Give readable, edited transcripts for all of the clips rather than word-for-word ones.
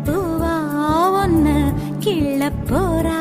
பூவா ஒன்னு கிள்ள போறா.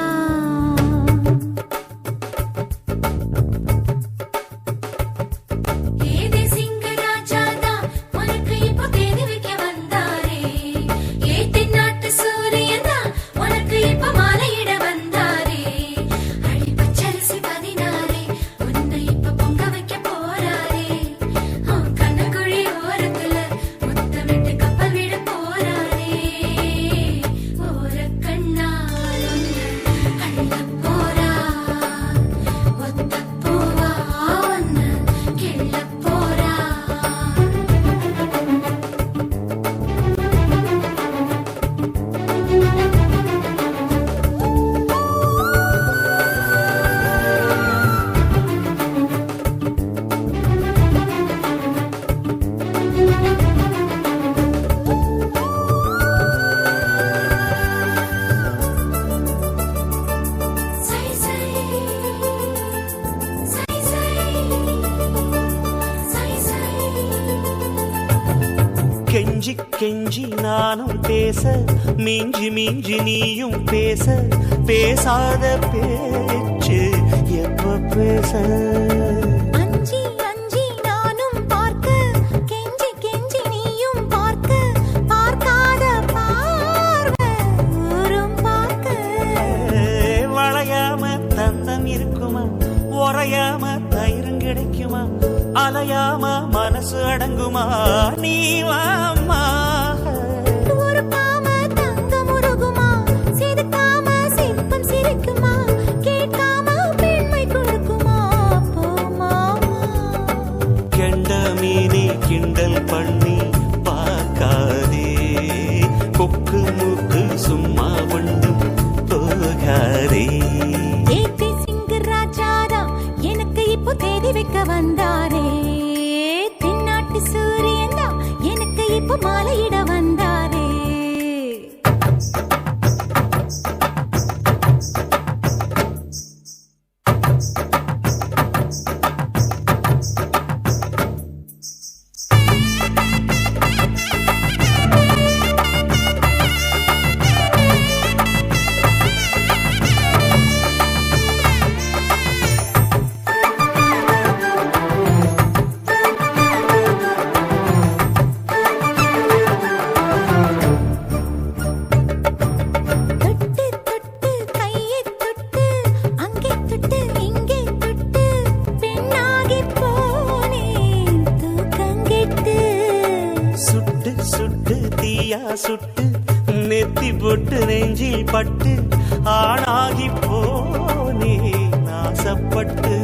கெஞ்சி கெஞ்சி நானும் பேச, மிஞ்சி மிஞ்சி நீயும் பேச, பேசாத பேச்சு எப்ப பேச. அஞ்சி அஞ்சி நானும் பார்க்க, கெஞ்சி கெஞ்சி நீயும் பார்க்க, பார்க்காத பார்வை ஊரும் பார்க்க. வளையாம தந்தம் இருக்குமா, உறையாம தயிரும் கிடைக்குமா, அலையாம மனசு அடங்குமா, நீ வாம்மா. ஒரு காம தங்கம் உருகுமா, சிரிக்காம சிற்பம் சிரிக்குமா, கேட்காம பெண்மை கொடுக்குமா, போமா. கெண்ட மீனி கிண்டல் பண்ணி பார்க்காதே, கொக்கு மூக்கு சும்மா கொண்டு போகாதே. ஏத்தி சிங்கு ராஜாரா எனக்கு இப்போ தேடி வைக்க வந்தாரே, தென்னாட்டு சூரியன் தான் எனக்கு இப்போ மாலையிட வந்தாரே. சுட்டு தீயா சுட்டு நெத்தி போட்டு நெஞ்சில் பட்டு ஆணாகி போனே நாசப்பட்டு.